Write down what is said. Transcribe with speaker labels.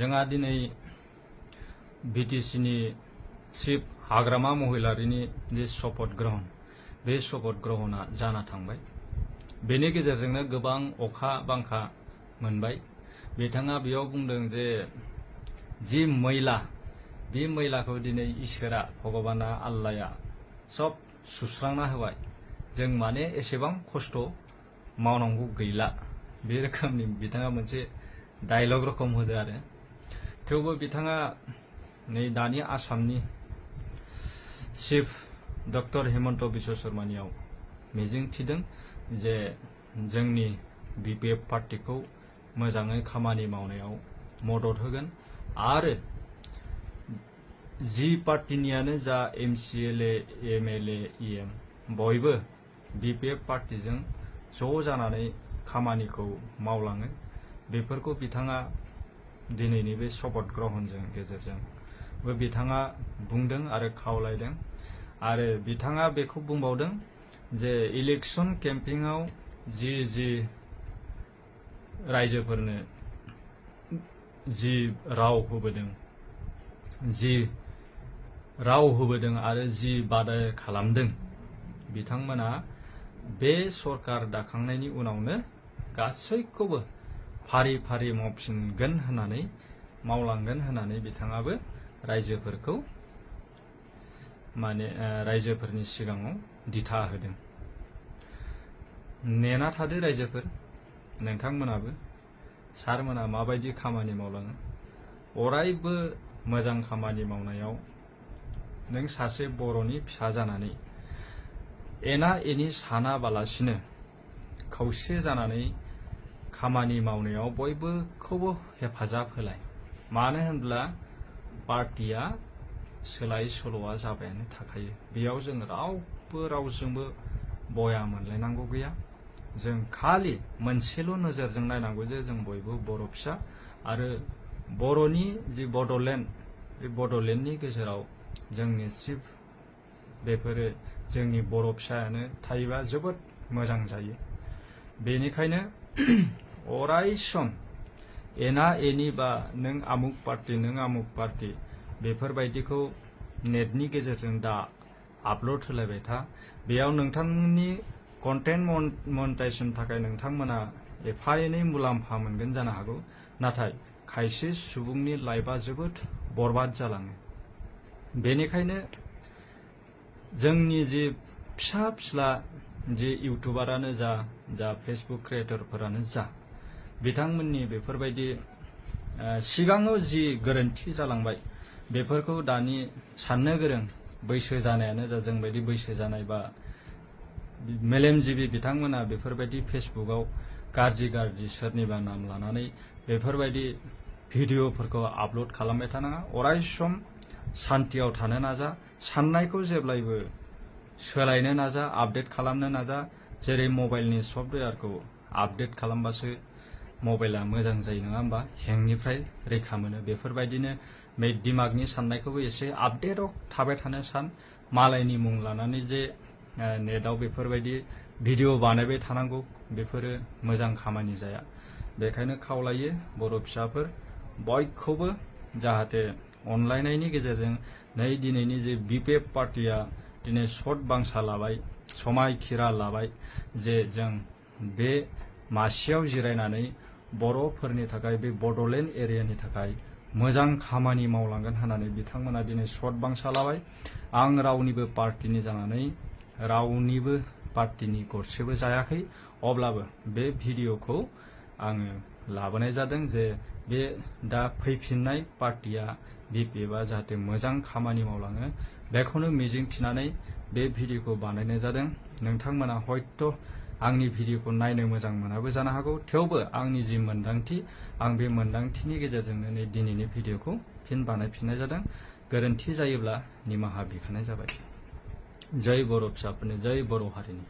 Speaker 1: जोंहा दिनै बिटिसिनि चिफ हाग्रामा महिलारिनि जे शपथ ग्रहण बे शपथ ग्रहणा जाना थांबाय। बेनि गेजेरजोंनो गोबां अखा बांखा मोनबाय। बिथाङा बेयाव बुंदों जे जि मैला बे मैलाखौ दिनै इसोरा भगबाना आल्लाया सब सुस्रांना होबाय। जों माने एसेबां खस्थ' मावनांगौ गैला बे रोखोमनि बिथाङा मोनसे डायलग रखम होदो आरो। थेवबो बिथाङा नै दानि आसामनि चिफ डक्टर हिमन्त बिश्व शर्मानियाव मिजिं थिदों जे जोंनि बिपिएफ पार्टीखौ मोजाङै खामानि मावनायाव मदद होगोन आरो जि पार्टीनियानो जा एमसिएलए एमएलए इएम बयबो बिपिएफ पार्टीजों ज' जानानै खामानिखौ मावलाङो। बेफोरखौ बिथाङा दिनैनि बे शपथ ग्रहणजों गेजेरजोंबो बिथाङा बुंदों आरो खावलायदों। आरो बिथाङा बेखौ बुंबावदों जे इलेक्शन केम्पिंआव जि रायजोफोरनो जि राव होबोदों आरो जि बादा खालामदों बिथांमोना बे सरकार दाखांनायनि उनावनो गासैखौबो फारि फारि मावफिनगोन होननानै मावलांगोन होननानै बिथाङाबो रायजोफोरखौ माने रायजोफोरनि सिगाङाव दिथा होदों। नेना थादो रायजोफोर, नोंथांमोनाबो सारमोना माबायदि खामानि मावलाङो। अरायबो मोजां खामानि मावनायाव नों सासे बर'नि फिसा जानानै एना एनि सानाबालासिनो खौसे जानानै खामानि मावनायाव बयबोखौबो हेफाजाब होलाय। मानो होनब्ला पार्टिया सोलाय सोल'आ जाबायानो थाखायो। बेयाव जों रावबो रावजोंबो बया मोनलायनांगौ गैया। जों खालि मोनसेल' नोजोरजों नायनांगौ जे जों बयबो बर' फिसा आरो बर'नि जि बड'लेण्ड बे बड'लेण्डनि गेजेराव जोंनि चिफ बेफोरो जोंनि बर' फिसायानो थायोबा जोबोद मोजां जायो। बेनिखायनो अराय सम एना एनि बा नों आमुक पार्टी बेफोरबायदिखौ नेटनि गेजेरजों दा आपल'ड होलायबाय था। बेयाव नोंथांनि कन्टेन्ट मनेटाइजेशन थाखाय नोंथांमोना एफा एनै मुलाम्फा मोनगोन जानो हागौ, नाथाय खायसे सुबुंनि लाइफआ जोबोद बरबाद जालाङो। बेनिखायनो जोंनि जि फिसा फिसा जि इउटुबारानो जा फेसबुक क्रिएटरफोरानो जा बिथांमोननि बेफोरबायदि सिगाङाव जि गोरोन्थि जालांबाय बेफोरखौ दानि साननो गोरों बैसो जानायानो जा जोंबायदि बैसो जानाय बा मेलेमजिबि बिथांमोना बेफोरबायदि फेसबुकाव गाज्रि सोरनिबा नाम लानानै बेफोरबायदि भिडिअफोरखौ आपल'ड खालामबाय थानाङा। अराय सम सान्तियाव थानो नाजा, साननायखौ जेब्लायबो सोलायनो नाजा, आपडेट खालामनो नाजा। जेरै मबाइलनि सफ्टवेयारखौ आपडेट खालामबासो मबाइला मोजां जायो नङा होमबा, हेंनिफ्राय रैखा मोनो। बेफोरबायदिनो बे दिमागनि साननायखौबो एसे आपडेटआव थाबाय थानो सान। मालायनि मुं लानानै जे नेटआव बेफोरबायदि भिडिअ बानायबाय थानांगौ बेफोरो मोजां खामानि जाया। बेखायनो खावलायो बर' फिसाफोर बयखौबो जाहाथे अनलायनायनि गेजेरजों नै दिनैनि जे बिपिएफ पार्टिया दिनै सत बांसा लाबाय, समायखिरा लाबाय जे जों बे मासियाव जिरायनानै बर'फोरनि थाखाय बे बड'लेण्ड एरियानि थाखाय मोजां खामानि मावलांगोन होननानै बिथांमोना दिनै सत बांसा लाबाय। आं रावनिबो पार्टिनि जानानै रावनिबो पार्टिनि गरसेबो जायाखै, अब्लाबो बे भिडिअखौ आङो लाबोनाय जादों जे बे दा फैफिननाय पार्टिया बिपिएफआ जाहाथे मोजां खामानि मावलाङो बेखौनो मिजिं थिनानै बे भिडिअखौ बानायनाय जादों। नोंथांमोना हयथ' आंनि भिडिअखौ नायनो मोजां मोनाबो जानो हागौ, थेवबो आंनि जि मोन्दांथि आं बे मोन्दांथिनि गेजेरजोंनो नै दिनैनि भिडिअखौ फिन बानायफिननाय जादों। गोरोन्थि जायोब्ला निमाहा बिखानाय जाबाय। जय बर' फिसाफोरनि, जय बर' हारिनि।